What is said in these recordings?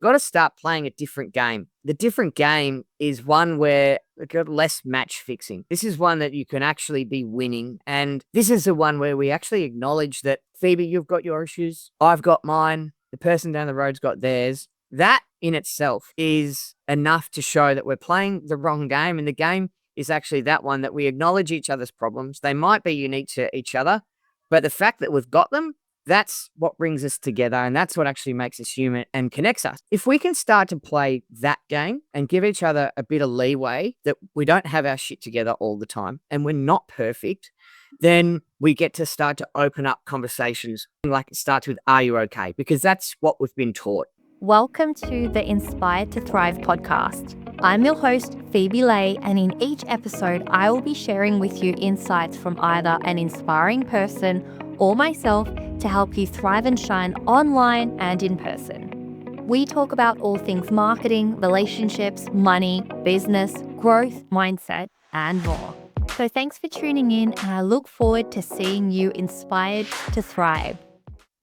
Got to start playing a different game. The different game is one where we've got less match fixing. This is one that you can actually be winning. And this is the one where we actually acknowledge that, Phoebe, you've got your issues. I've got mine. The person down the road's got theirs. That in itself is enough to show that we're playing the wrong game. And the game is actually that one that we acknowledge each other's problems. They might be unique to each other, but the fact that we've got them, that's what brings us together, and that's what actually makes us human and connects us. If we can start to play that game and give each other a bit of leeway, that we don't have our shit together all the time and we're not perfect, then we get to start to open up conversations. Like it starts with, are you okay? Because that's what we've been taught. Welcome to the Inspired to Thrive podcast. I'm your host, Phoebe Lay, and in each episode, I will be sharing with you insights from either an inspiring person or myself to help you thrive and shine online and in person. We talk about all things marketing, relationships, money, business, growth, mindset, and more. So thanks for tuning in, and I look forward to seeing you inspired to thrive.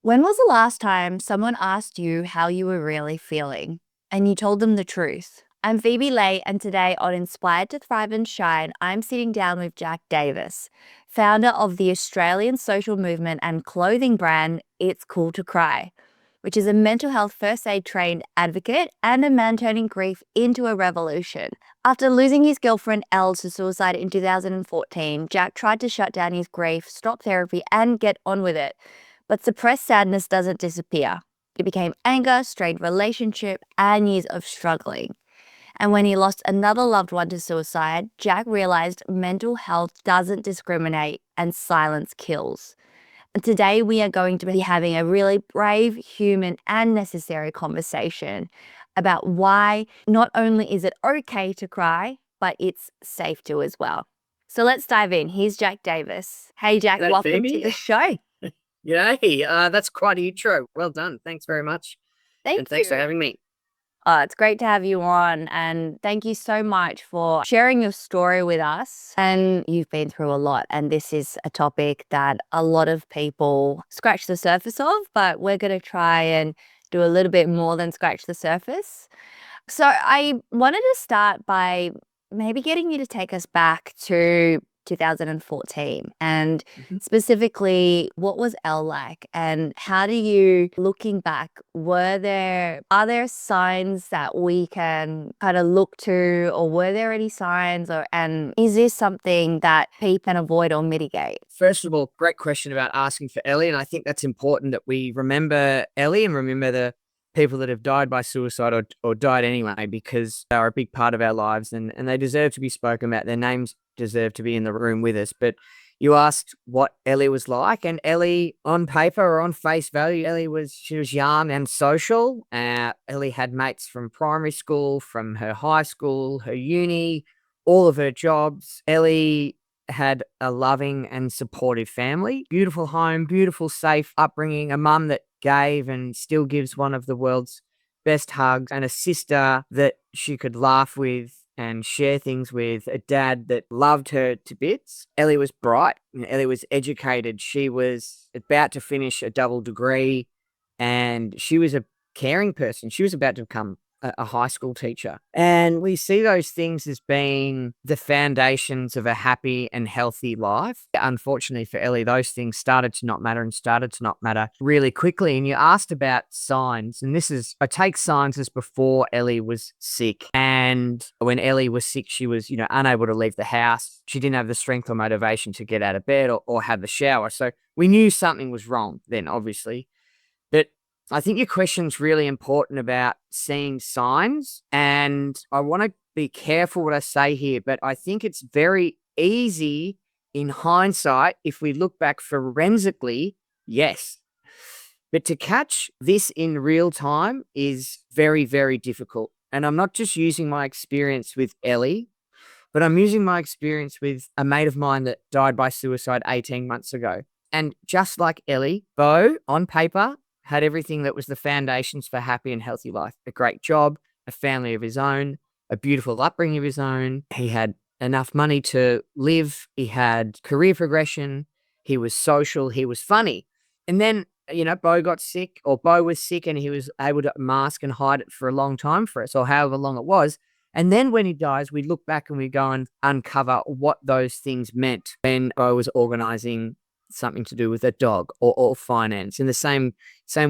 When was the last time someone asked you how you were really feeling and you told them the truth? I'm Phoebe Lay, and today on Inspired to Thrive and Shine, I'm sitting down with Jack Davis, founder of the Australian social movement and clothing brand It's Cool to Cry, which is a mental health first aid trained advocate and a man turning grief into a revolution. After losing his girlfriend Elle to suicide in 2014, Jack tried to shut down his grief, stop therapy, and get on with it. But suppressed sadness doesn't disappear. It became anger, strained relationship, and years of struggling. And when he lost another loved one to suicide, Jack realized mental health doesn't discriminate and silence kills. And today we are going to be having a really brave, human, and necessary conversation about why not only is it okay to cry, but it's safe to as well. So let's dive in. Here's Jack Davis. Hey, Jack, Hello, welcome Phoebe. to the show. Yay, that's quite an intro. Well done. Thanks very much. Thanks for having me. It's great to have you on, and thank you so much for sharing your story with us. And you've been through a lot, and this is a topic that a lot of people scratch the surface of, but we're going to try and do a little bit more than scratch the surface. So I wanted to start by maybe getting you to take us back to 2014 and specifically, what was Elle like, and how do you, looking back, are there signs that we can kind of look to, or were there any signs, and is this something that people can avoid or mitigate? First of all, great question about asking for Ellie, and I think that's important that we remember Ellie and remember the people that have died by suicide or died anyway, because they are a big part of our lives and they deserve to be spoken about. Their names deserve to be in the room with us. But you asked what Ellie was like, and Ellie, on paper or on face value, she was young and social. Ellie had mates from primary school, from her high school, her uni, all of her jobs. Ellie had a loving and supportive family, beautiful home, beautiful, safe upbringing, a mum that gave and still gives one of the world's best hugs, and a sister that she could laugh with and share things with, a dad that loved her to bits. Ellie was bright, Ellie was educated. She was about to finish a double degree, and she was a caring person. She was about to become a high school teacher. And we see those things as being the foundations of a happy and healthy life. Unfortunately for Ellie, those things started to not matter really quickly. And you asked about signs, and I take signs as before Ellie was sick. And when Ellie was sick, she was, unable to leave the house. She didn't have the strength or motivation to get out of bed or have the shower. So we knew something was wrong then, obviously. But I think your question's really important about seeing signs, and I want to be careful what I say here, but I think it's very easy in hindsight, if we look back forensically, yes. But to catch this in real time is very, very difficult. And I'm not just using my experience with Ellie, but I'm using my experience with a mate of mine that died by suicide 18 months ago. And just like Ellie, Bo, on paper, had everything that was the foundations for a happy and healthy life. A great job, a family of his own, a beautiful upbringing of his own. He had enough money to live. He had career progression. He was social. He was funny. And then Bo got sick, or Bo was sick and he was able to mask and hide it for a long time for us, or however long it was. And then when he dies, we look back and we go and uncover what those things meant when Bo was organizing something to do with a dog or finance. And the same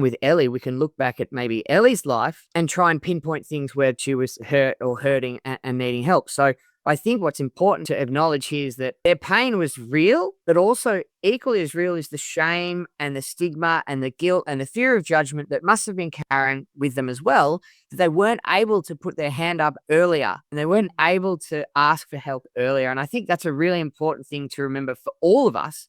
with Ellie. We can look back at maybe Ellie's life and try and pinpoint things where she was hurt or hurting and needing help. So I think what's important to acknowledge here is that their pain was real, but also equally as real is the shame and the stigma and the guilt and the fear of judgment that must have been carrying with them as well, that they weren't able to put their hand up earlier and they weren't able to ask for help earlier. And I think that's a really important thing to remember for all of us,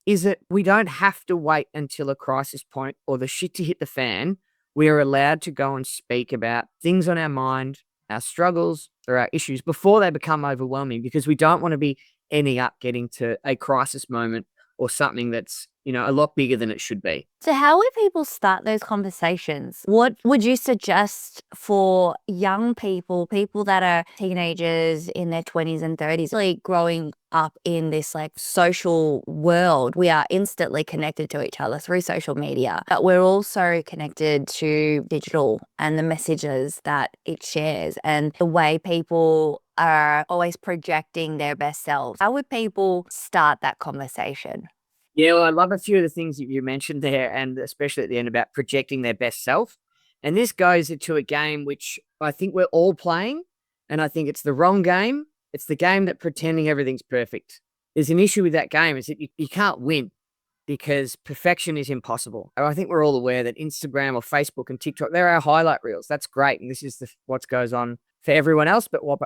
is that we don't have to wait until a crisis point or the shit to hit the fan. We are allowed to go and speak about things on our mind, our struggles or our issues before they become overwhelming, because we don't want to be ending up getting to a crisis moment or something that's, a lot bigger than it should be. So how would people start those conversations? What would you suggest for young people that are teenagers in their 20s and 30s, really growing up in this social world? We are instantly connected to each other through social media, but we're also connected to digital and the messages that it shares and the way people are always projecting their best selves. How would people start that conversation? Yeah, well, I love a few of the things that you mentioned there, and especially at the end about projecting their best self. And this goes into a game which I think we're all playing, and I think it's the wrong game. It's the game that pretending everything's perfect. There's an issue with that game is that you can't win because perfection is impossible. And I think we're all aware that Instagram or Facebook and TikTok, they're our highlight reels. That's great. And this is what goes on for everyone else, but what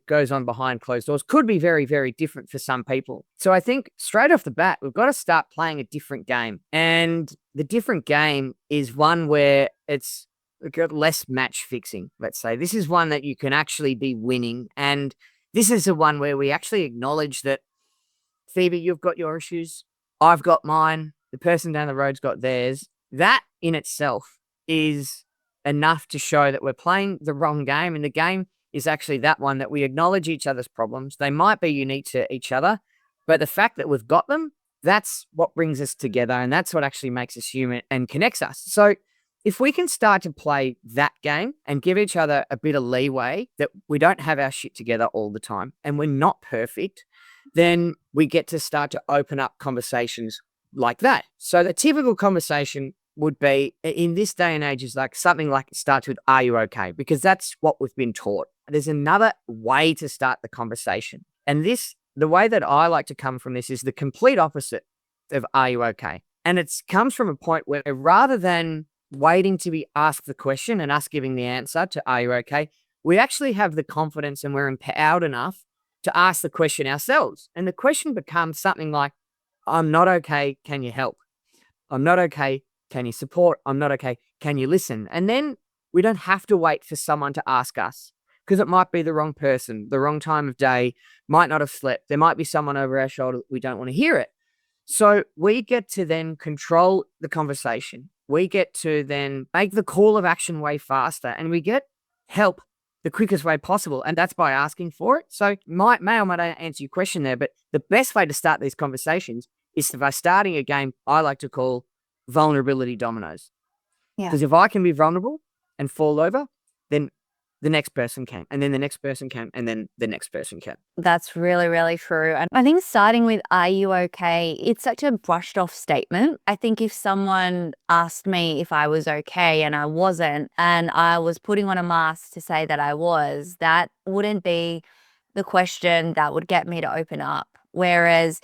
goes on behind closed doors could be very, very different for some people. So I think straight off the bat, we've got to start playing a different game. And the different game is one where it's got less match fixing, let's say. This is one that you can actually be winning. And this is the one where we actually acknowledge that, Phoebe, you've got your issues. I've got mine. The person down the road's got theirs. That in itself is enough to show that we're playing the wrong game. And the game is actually that one that we acknowledge each other's problems. They might be unique to each other, but the fact that we've got them, that's what brings us together. And that's what actually makes us human and connects us. So if we can start to play that game and give each other a bit of leeway that we don't have our shit together all the time and we're not perfect, then we get to start to open up conversations like that. So the typical conversation would be in this day and age is something like it starts with, are you okay? Because that's what we've been taught. There's another way to start the conversation. And the way that I like to come from this is the complete opposite of, are you okay? And it comes from a point where rather than waiting to be asked the question and us giving the answer to, are you okay? We actually have the confidence and we're empowered enough to ask the question ourselves. And the question becomes something like, I'm not okay. Can you help? I'm not okay. Can you support? I'm not okay. Can you listen? And then we don't have to wait for someone to ask us, because it might be the wrong person, the wrong time of day, might not have slept. There might be someone over our shoulder. We don't want to hear it. So we get to then control the conversation. We get to then make the call of action way faster, and we get help the quickest way possible. And that's by asking for it. So may or may not answer your question there, but the best way to start these conversations is by starting a game I like to call vulnerability dominoes. Yeah. Because if I can be vulnerable and fall over, then the next person can, and then the next person can, and then the next person can. That's really, really true. And I think starting with, are you okay? It's such a brushed off statement. I think if someone asked me if I was okay and I wasn't, and I was putting on a mask to say that I was, that wouldn't be the question that would get me to open up. Whereas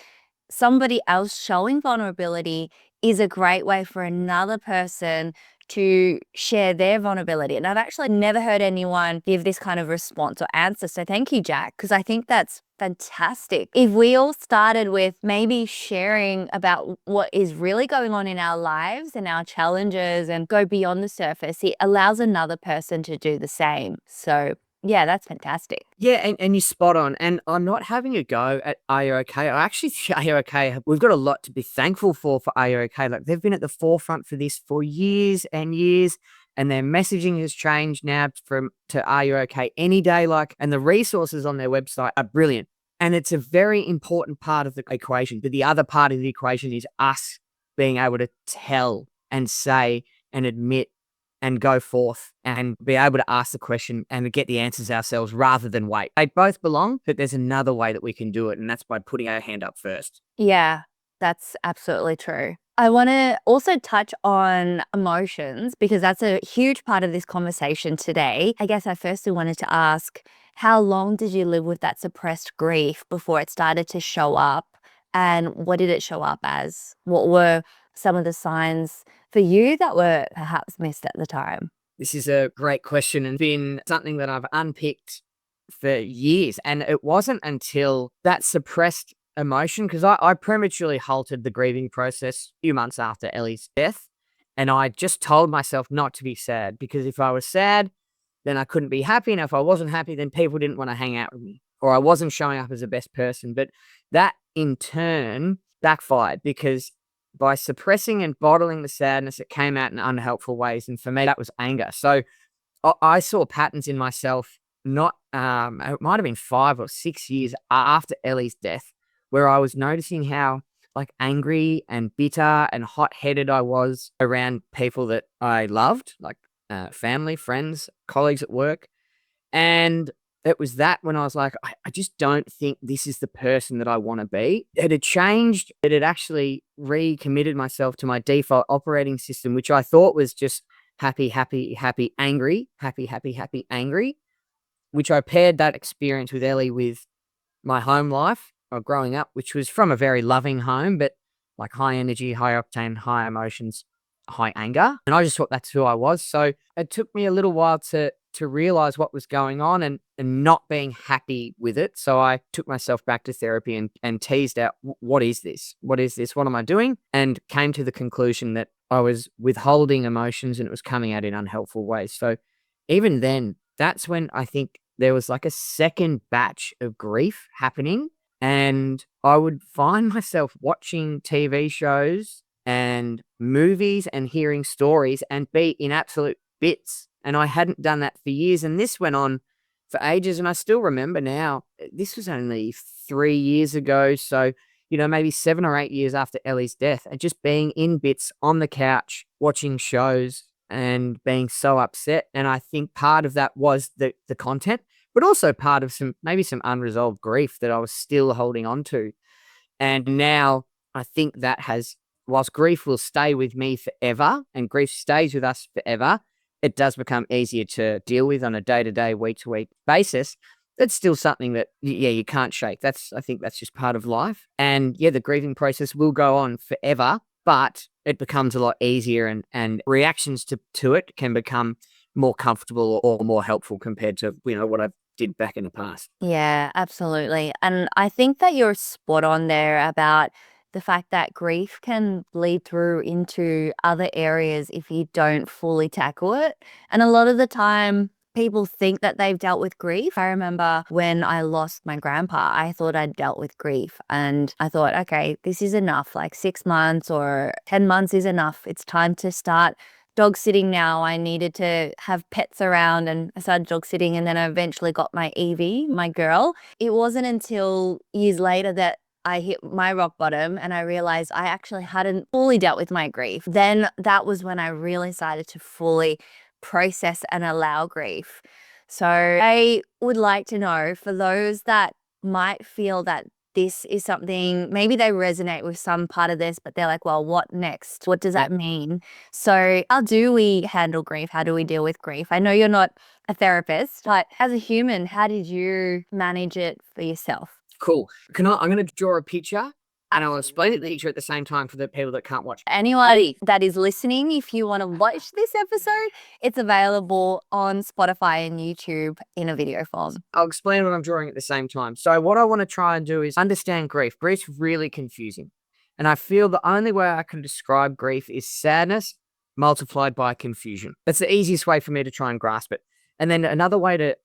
somebody else showing vulnerability is a great way for another person to share their vulnerability. And I've actually never heard anyone give this kind of response or answer. So thank you, Jack, because I think that's fantastic. If we all started with maybe sharing about what is really going on in our lives and our challenges and go beyond the surface, it allows another person to do the same. So yeah, that's fantastic. Yeah, and you're spot on. And I'm not having a go at Are You Okay? I actually think Are You Okay? We've got a lot to be thankful for Are You Okay? Like, they've been at the forefront for this for years and years, and their messaging has changed now to Are You Okay? Any day, and the resources on their website are brilliant. And it's a very important part of the equation. But the other part of the equation is us being able to tell and say and admit and go forth and be able to ask the question and get the answers ourselves rather than wait. They both belong, but there's another way that we can do it, and that's by putting our hand up first. Yeah, that's absolutely true. I want to also touch on emotions because that's a huge part of this conversation today. I guess I firstly wanted to ask, how long did you live with that suppressed grief before it started to show up? And what did it show up as? What were some of the signs for you that were perhaps missed at the time? This is a great question and been something that I've unpicked for years. And it wasn't until that suppressed emotion, because I prematurely halted the grieving process a few months after Ellie's death. And I just told myself not to be sad, because if I was sad, then I couldn't be happy. And if I wasn't happy, then people didn't want to hang out with me, or I wasn't showing up as the best person. But that in turn backfired, because by suppressing and bottling the sadness, it came out in unhelpful ways. And for me, that was anger. So I saw patterns in myself, not, it might have been 5 or 6 years after Ellie's death, where I was noticing how like angry and bitter and hot headed I was around people that I loved, like family, friends, colleagues at work. And it was that when I was like, I just don't think this is the person that I want to be. It had changed. It had actually recommitted myself to my default operating system, which I thought was just happy, happy, happy, angry, happy, happy, happy, angry, which I paired that experience with Ellie with my home life growing up, which was from a very loving home, but like high energy, high octane, high emotions, high anger. And I just thought that's who I was. So it took me a little while to realize what was going on and not being happy with it. So I took myself back to therapy and teased out, what is this? What is this? What am I doing? And came to the conclusion that I was withholding emotions and it was coming out in unhelpful ways. So even then, that's when I think there was like a second batch of grief happening. And I would find myself watching TV shows and movies and hearing stories and be in absolute bits. And I hadn't done that for years. And this went on for ages. And I still remember now, this was only 3 years ago. So, maybe 7 or 8 years after Ellie's death, and just being in bits on the couch, watching shows and being so upset. And I think part of that was the content, but also part of maybe some unresolved grief that I was still holding on to. And now I think that whilst grief will stay with me forever and grief stays with us forever, it does become easier to deal with on a day-to-day, week-to-week basis. It's still something that, you can't shake. I think that's just part of life. And the grieving process will go on forever, but it becomes a lot easier and reactions to it can become more comfortable or more helpful compared to, what I did back in the past. Yeah, absolutely. And I think that you're spot on there about the fact that grief can bleed through into other areas if you don't fully tackle it. And a lot of the time, people think that they've dealt with grief. I remember when I lost my grandpa, I thought I'd dealt with grief. And I thought, okay, this is enough. Like 6 months or 10 months is enough. It's time to start dog sitting now. I needed to have pets around and I started dog sitting, and then I eventually got my Evie, my girl. It wasn't until years later that I hit my rock bottom and I realized I actually hadn't fully dealt with my grief. Then that was when I really started to fully process and allow grief. So I would like to know, for those that might feel that this is something, maybe they resonate with some part of this, but they're like, well, what next? What does that mean? So how do we handle grief? How do we deal with grief? I know you're not a therapist, but as a human, how did you manage it for yourself? Cool. I'm going to draw a picture and I'll explain the picture at the same time for the people that can't watch. Anyone that is listening, if you want to watch this episode, it's available on Spotify and YouTube in a video form. I'll explain what I'm drawing at the same time. So what I want to try and do is understand grief. Grief's really confusing. And I feel the only way I can describe grief is sadness multiplied by confusion. That's the easiest way for me to try and grasp it. And then another way to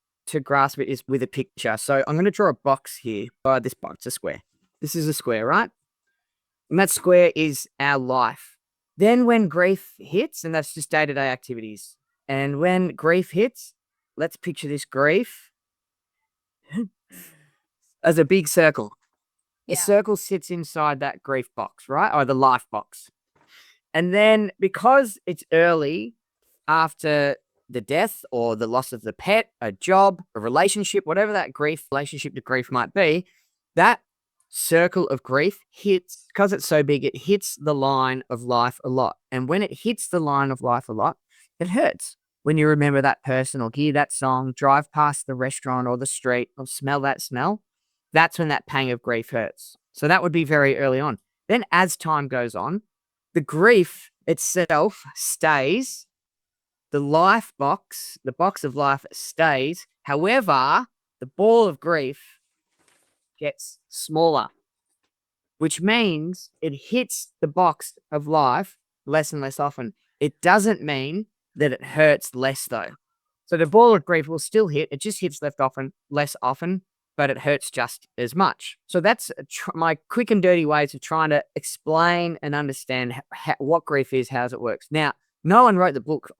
grasp it is with a picture. So I'm going to draw a box here. This box, a square. This is a square, right? And that square is our life. Then when grief hits, and that's just day-to-day activities. And when grief hits, let's picture this grief as a big circle. The circle sits inside that grief box, right? Or the life box. And then because it's early after the death or the loss of the pet, a job, a relationship, whatever that relationship to grief might be, that circle of grief hits, because it's so big, it hits the line of life a lot. And when it hits the line of life a lot, it hurts. When you remember that person or hear that song, drive past the restaurant or the street or smell that smell, that's when that pang of grief hurts. So that would be very early on. Then as time goes on, the grief itself stays, the box of life stays. However, the ball of grief gets smaller, which means it hits the box of life less and less often. It doesn't mean that it hurts less, though. So the ball of grief will still hit. It just hits less often, but it hurts just as much. So that's my quick and dirty ways of trying to explain and understand what grief is, how it works. Now, no one wrote the book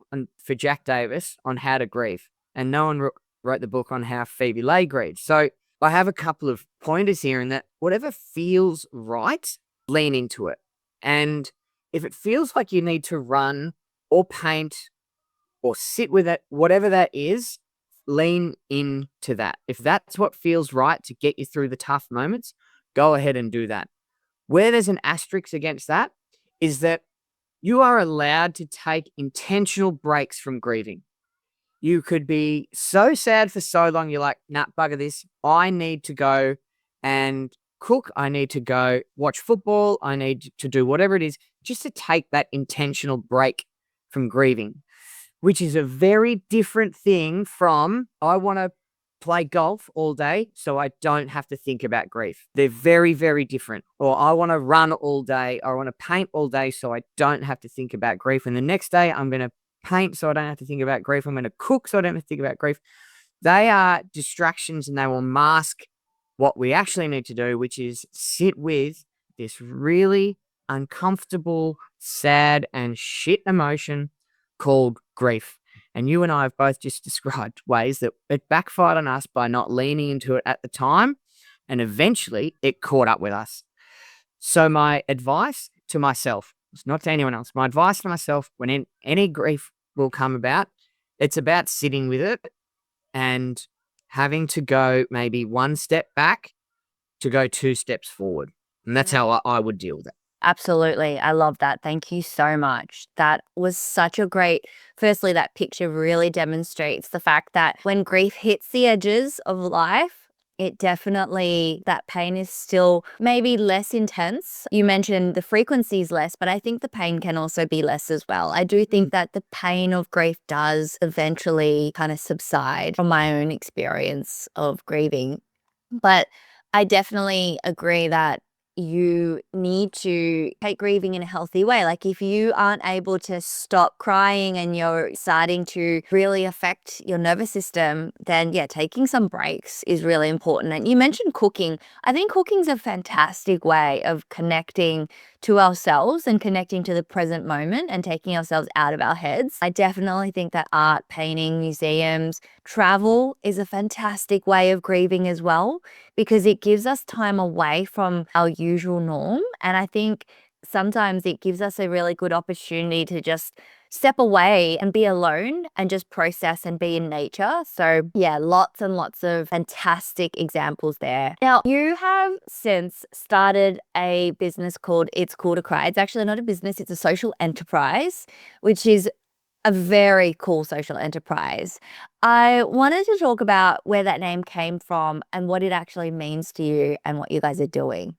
for Jack Davis on how to grieve, and no one wrote the book on how Phoebe Lay grieved. So I have a couple of pointers here in that whatever feels right, lean into it. And if it feels like you need to run or paint or sit with it, whatever that is, lean into that. If that's what feels right to get you through the tough moments, go ahead and do that. Where there's an asterisk against that is that you are allowed to take intentional breaks from grieving. You could be so sad for so long, you're like, nah, bugger this. I need to go and cook. I need to go watch football. I need to do whatever it is just to take that intentional break from grieving, which is a very different thing from I want to play golf all day so I don't have to think about grief. They're very, very different. Or I want to run all day. Or I want to paint all day so I don't have to think about grief. And the next day I'm going to paint so I don't have to think about grief. I'm going to cook so I don't have to think about grief. They are distractions and they will mask what we actually need to do, which is sit with this really uncomfortable, sad, and shit emotion called grief. And you and I have both just described ways that it backfired on us by not leaning into it at the time, and eventually it caught up with us. So my advice to myself, it's not to anyone else, my advice to myself when any grief will come about, it's about sitting with it and having to go maybe one step back to go 2 steps forward. And that's how I would deal with it. Absolutely. I love that. Thank you so much. That was such a firstly, that picture really demonstrates the fact that when grief hits the edges of life, it definitely, that pain is still maybe less intense. You mentioned the frequency is less, but I think the pain can also be less as well. I do think that the pain of grief does eventually kind of subside from my own experience of grieving. But I definitely agree that you need to take grieving in a healthy way. Like if you aren't able to stop crying and you're starting to really affect your nervous system, then yeah, taking some breaks is really important. And you mentioned cooking. I think cooking's a fantastic way of connecting to ourselves and connecting to the present moment and taking ourselves out of our heads. I definitely think that art, painting, museums, travel is a fantastic way of grieving as well, because it gives us time away from our usual norm. And I think sometimes it gives us a really good opportunity to just step away and be alone and just process and be in nature. So yeah, lots and lots of fantastic examples there. Now, you have since started a business called It's Cool to Cry. It's actually not a business, it's a social enterprise, which is a very cool social enterprise. I wanted to talk about where that name came from and what it actually means to you and what you guys are doing.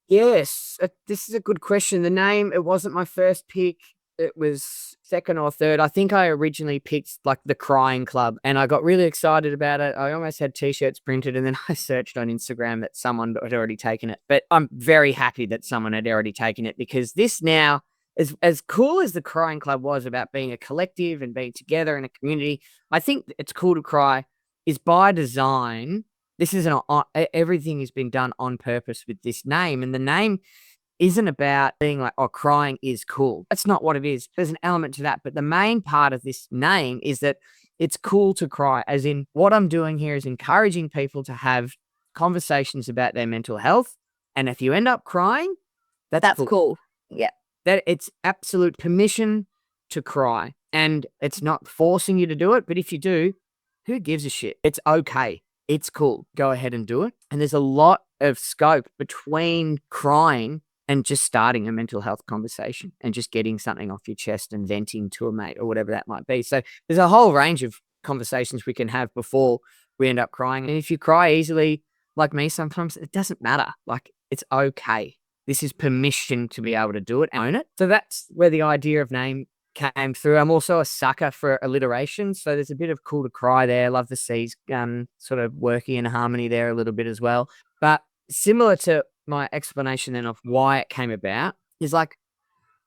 Yes, this is a good question. The name, it wasn't my first pick. It was second or third. I think I originally picked like the Crying Club and I got really excited about it. I almost had t-shirts printed and then I searched on Instagram that someone had already taken it. But I'm very happy that someone had already taken it, because this now, as cool as the Crying Club was about being a collective and being together in a community, I think It's Cool to Cry is by design. This is everything has been done on purpose with this name, and the name isn't about being like, oh, crying is cool. That's not what it is. There's an element to that. But the main part of this name is that it's cool to cry, as in what I'm doing here is encouraging people to have conversations about their mental health. And if you end up crying, that's cool. Cool. Yeah. that it's absolute permission to cry. And it's not forcing you to do it. But if you do, who gives a shit? It's okay. It's cool. Go ahead and do it. And there's a lot of scope between crying and just starting a mental health conversation and just getting something off your chest and venting to a mate or whatever that might be. So there's a whole range of conversations we can have before we end up crying. And if you cry easily, like me, sometimes it doesn't matter. Like, it's okay. This is permission to be able to do it and own it. So that's where the idea of name came through. I'm also a sucker for alliteration. So there's a bit of cool to cry there. Love the C's sort of working in harmony there a little bit as well. But similar to my explanation then of why it came about is like,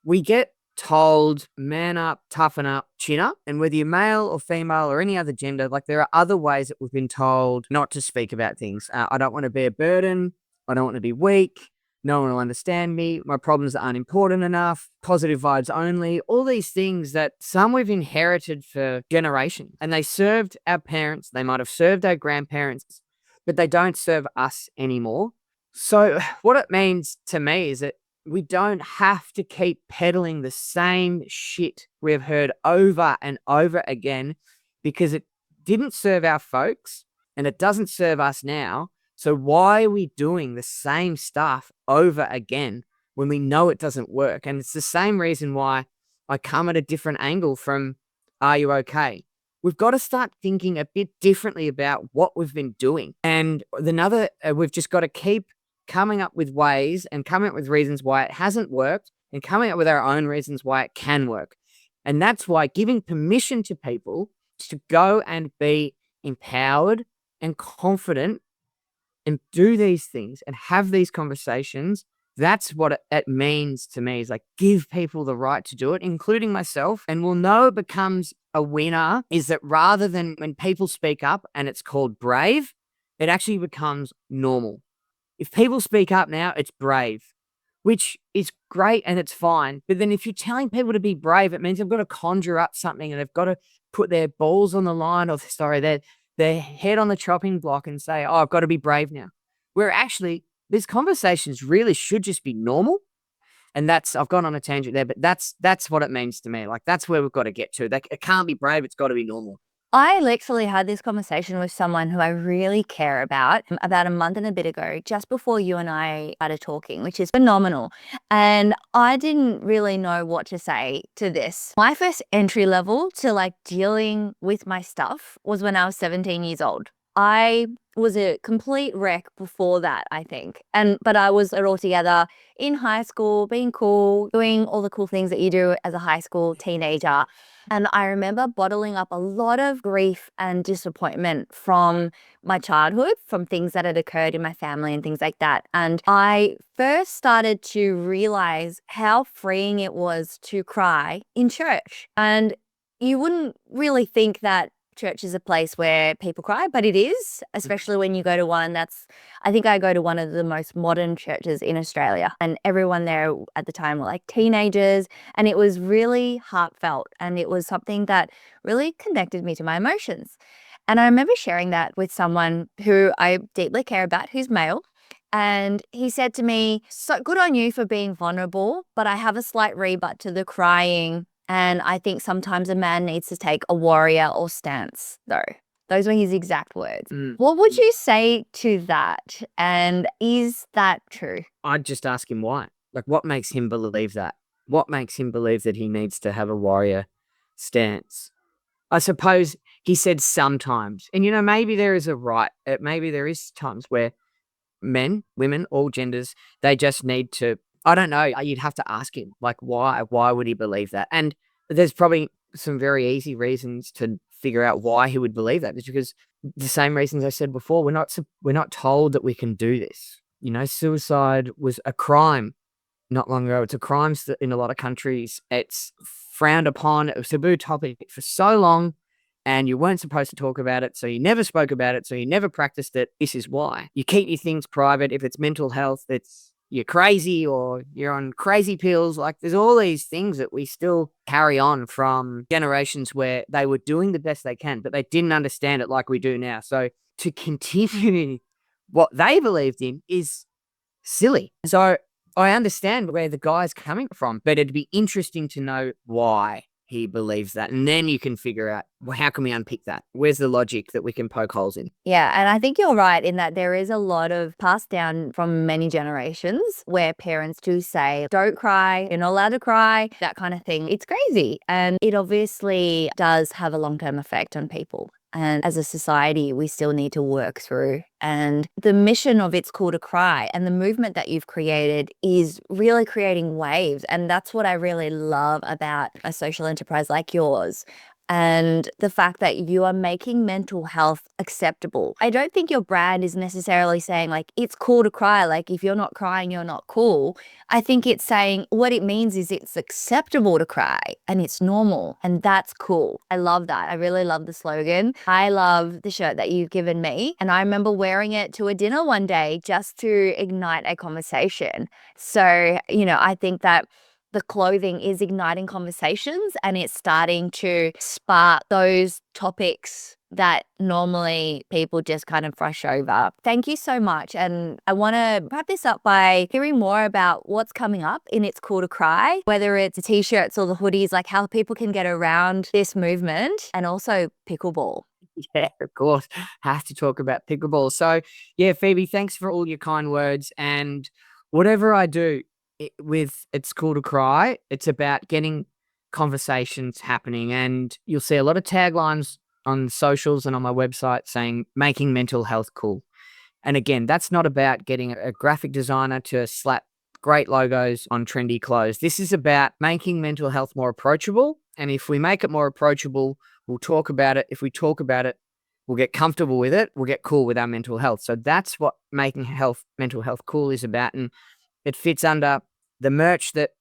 we get told man up, toughen up, chin up. And whether you're male or female or any other gender, like there are other ways that we've been told not to speak about things. I don't want to be a burden. I don't want to be weak. No one will understand me. My problems aren't important enough. Positive vibes only. All these things that some we've inherited for generations. And they served our parents. They might have served our grandparents, but they don't serve us anymore. So what it means to me is that we don't have to keep peddling the same shit we've heard over and over again, because it didn't serve our folks and it doesn't serve us now. So why are we doing the same stuff over again when we know it doesn't work? And it's the same reason why I come at a different angle from Are You Okay? We've got to start thinking a bit differently about what we've been doing. And we've just got to keep coming up with ways and coming up with reasons why it hasn't worked and coming up with our own reasons why it can work. And that's why giving permission to people to go and be empowered and confident and do these things and have these conversations, that's what it means to me, is like, give people the right to do it, including myself. And we'll know it becomes a winner is that rather than when people speak up and it's called brave, it actually becomes normal. If people speak up now, it's brave, which is great and it's fine. But then if you're telling people to be brave, it means they've got to conjure up something and they've got to put their balls on the line, or their head on the chopping block and say, oh, I've got to be brave now. Where actually these conversations really should just be normal. And I've gone on a tangent there, but that's what it means to me. Like, that's where we've got to get to. It can't be brave. It's got to be normal. I literally had this conversation with someone who I really care about a month and a bit ago, just before you and I started talking, which is phenomenal. And I didn't really know what to say to this. My first entry level to like dealing with my stuff was when I was 17 years old. I was a complete wreck before that, I think. But I was all together in high school, being cool, doing all the cool things that you do as a high school teenager. And I remember bottling up a lot of grief and disappointment from my childhood, from things that had occurred in my family and things like that. And I first started to realize how freeing it was to cry in church. And you wouldn't really think that church is a place where people cry, but it is, especially when you go to one I think I go to one of the most modern churches in Australia, and everyone there at the time were like teenagers, and it was really heartfelt, and it was something that really connected me to my emotions. And I remember sharing that with someone who I deeply care about, who's male. And he said to me, so good on you for being vulnerable, but I have a slight rebut to the crying. And I think sometimes a man needs to take a warrior or stance, though. Those were his exact words. What would you say to that? And is that true? I'd just ask him why. Like, what makes him believe that? What makes him believe that he needs to have a warrior stance? I suppose he said sometimes. And, maybe there is maybe there is times where men, women, all genders, they just need to, I don't know. You'd have to ask him, like, why would he believe that? And there's probably some very easy reasons to figure out why he would believe that. It's because the same reasons I said before, we're not told that we can do this. Suicide was a crime not long ago. It's a crime in a lot of countries. It's frowned upon. It was a taboo topic for so long, and you weren't supposed to talk about it, so you never spoke about it, so you never practiced it. This is why. You keep your things private. If it's mental health, you're crazy or you're on crazy pills. Like, there's all these things that we still carry on from generations where they were doing the best they can, but they didn't understand it like we do now. So to continue what they believed in is silly. So I understand where the guy's coming from, but it'd be interesting to know why he believes that. And then you can figure out, well, how can we unpick that? Where's the logic that we can poke holes in? Yeah, and I think you're right in that there is a lot of passed down from many generations where parents do say, don't cry, you're not allowed to cry, that kind of thing. It's crazy. And it obviously does have a long-term effect on people. And as a society, we still need to work through. And the mission of It's Cool to Cry and the movement that you've created is really creating waves. And that's what I really love about a social enterprise like yours. And the fact that you are making mental health acceptable. I don't think your brand is necessarily saying like, it's cool to cry. Like if you're not crying, you're not cool. I think it's saying what it means is it's acceptable to cry and it's normal. And that's cool. I love that. I really love the slogan. I love the shirt that you've given me. And I remember wearing it to a dinner one day just to ignite a conversation. So, I think that the clothing is igniting conversations and it's starting to spark those topics that normally people just kind of brush over. Thank you so much. And I want to wrap this up by hearing more about what's coming up in It's Cool to Cry, whether it's the t-shirts or the hoodies, like how people can get around this movement, and also pickleball. Yeah, of course. Have to talk about pickleball. So, yeah, Phoebe, thanks for all your kind words. And whatever I do with It's Cool to Cry, it's about getting conversations happening. And you'll see a lot of taglines on socials and on my website saying making mental health cool. And again, that's not about getting a graphic designer to slap great logos on trendy clothes. This is about making mental health more approachable. And if we make it more approachable, we'll talk about it. If we talk about it, we'll get comfortable with it. We'll get cool with our mental health. So that's what making mental health cool is about. And it fits under the merch that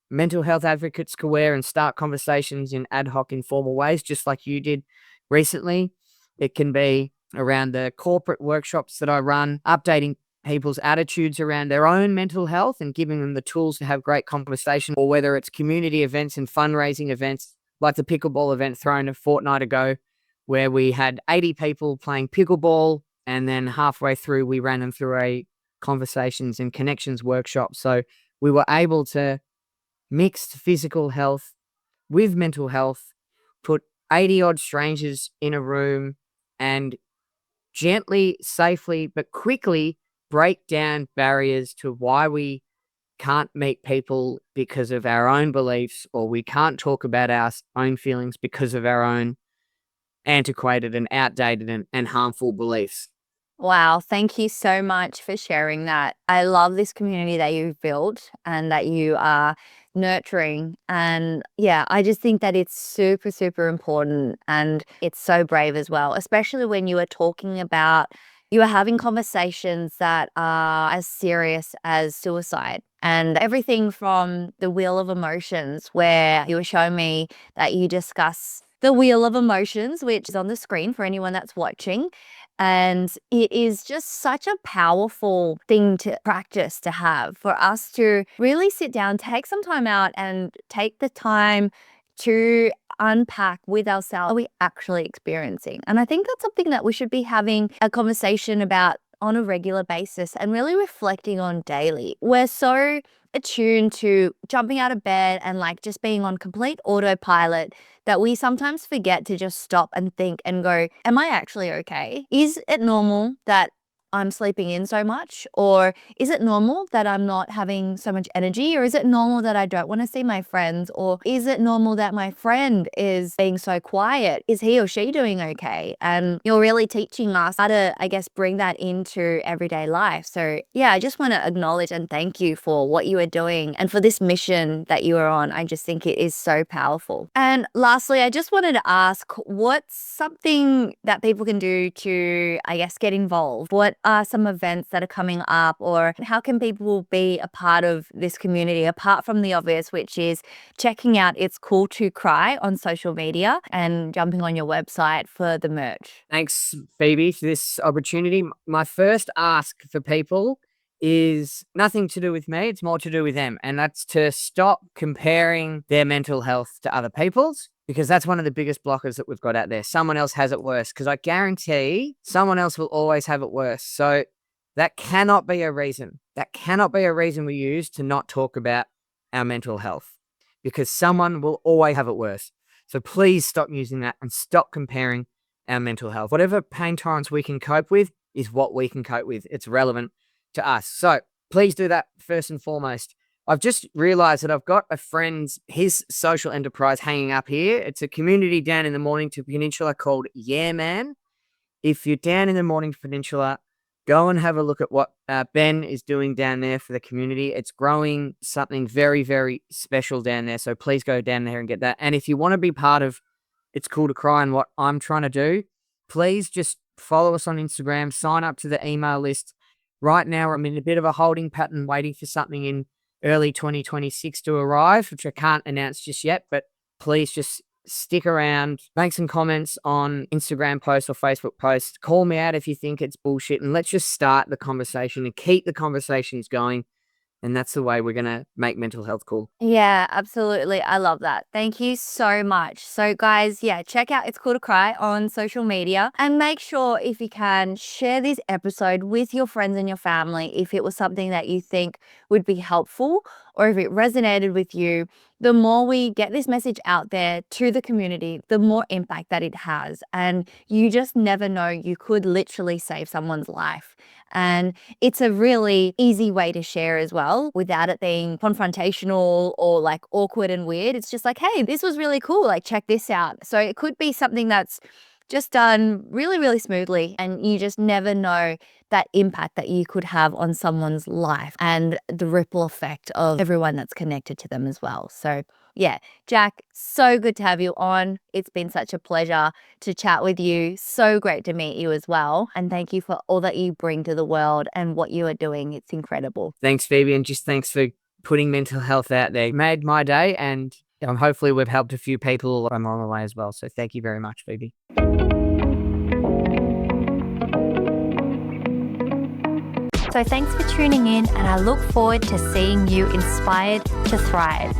mental health advocates can wear and start conversations in ad hoc, informal ways, just like you did recently. It can be around the corporate workshops that I run, updating people's attitudes around their own mental health and giving them the tools to have great conversation, or whether it's community events and fundraising events like the pickleball event thrown a fortnight ago, where we had 80 people playing pickleball, and then halfway through we ran them through a conversations and connections workshop. So we were able to mix physical health with mental health, put 80 odd strangers in a room and gently, safely, but quickly break down barriers to why we can't meet people because of our own beliefs, or we can't talk about our own feelings because of our own antiquated and outdated and harmful beliefs. Wow, thank you so much for sharing that. I love this community that you've built and that you are nurturing. And yeah, I just think that it's super, super important and it's so brave as well, especially when you are talking about, you are having conversations that are as serious as suicide. And everything from the wheel of emotions, where you were showing me that you discuss the wheel of emotions, which is on the screen for anyone that's watching. And it is just such a powerful thing to practice, to have, for us to really sit down, take some time out and take the time to unpack with ourselves what are we actually experiencing. And I think that's something that we should be having a conversation about on a regular basis and really reflecting on daily. We're so attuned to jumping out of bed and like just being on complete autopilot that we sometimes forget to just stop and think and go, am I actually okay? Is it normal that I'm sleeping in so much? Or is it normal that I'm not having so much energy? Or is it normal that I don't want to see my friends? Or is it normal that my friend is being so quiet? Is he or she doing okay? And you're really teaching us how to, I guess, bring that into everyday life. So yeah, I just want to acknowledge and thank you for what you are doing and for this mission that you are on. I just think it is so powerful. And lastly, I just wanted to ask, what's something that people can do to, I guess, get involved? What are some events that are coming up, or how can people be a part of this community apart from the obvious, which is checking out It's Cool to Cry on social media and jumping on your website for the merch? Thanks, Phoebe, for this opportunity. My first ask for people is nothing to do with me. It's more to do with them. And that's to stop comparing their mental health to other people's, because that's one of the biggest blockers that we've got out there. Someone else has it worse, because I guarantee someone else will always have it worse. So that cannot be a reason that cannot be a reason we use to not talk about our mental health, because someone will always have it worse. So please stop using that and stop comparing our mental health. Whatever pain tolerance we can cope with is what we can cope with. It's relevant to us. So please do that first and foremost. I've just realized that I've got a friend's, his social enterprise hanging up here. It's a community down in the Mornington Peninsula called Yeah Man. If you're down in the Mornington Peninsula, go and have a look at what Ben is doing down there for the community. It's growing something very, very special down there. So please go down there and get that. And if you want to be part of It's Cool to Cry and what I'm trying to do, please just follow us on Instagram, sign up to the email list. Right now, I'm in a bit of a holding pattern, waiting for something in early 2026 to arrive, which I can't announce just yet, but please just stick around, make some comments on Instagram posts or Facebook posts. Call me out if you think it's bullshit, and let's just start the conversation and keep the conversations going. And that's the way we're going to make mental health cool. Yeah, absolutely. I love that. Thank you so much. So guys, yeah, check out It's Cool to Cry on social media, and make sure, if you can, share this episode with your friends and your family if it was something that you think would be helpful, or if it resonated with you. The more we get this message out there to the community, the more impact that it has. And you just never know, you could literally save someone's life. And it's a really easy way to share as well, without it being confrontational or like awkward and weird. It's just like, hey, this was really cool. Like, check this out. So it could be something that's just done really, really smoothly, and you just never know that impact that you could have on someone's life and the ripple effect of everyone that's connected to them as well. So yeah, Jack, so good to have you on. It's been such a pleasure to chat with you. So great to meet you as well. And thank you for all that you bring to the world and what you are doing. It's incredible. Thanks, Phoebe, and just thanks for putting mental health out there. It made my day, and hopefully we've helped a few people along the way as well. So thank you very much, Phoebe. So thanks for tuning in, and I look forward to seeing you inspired to thrive.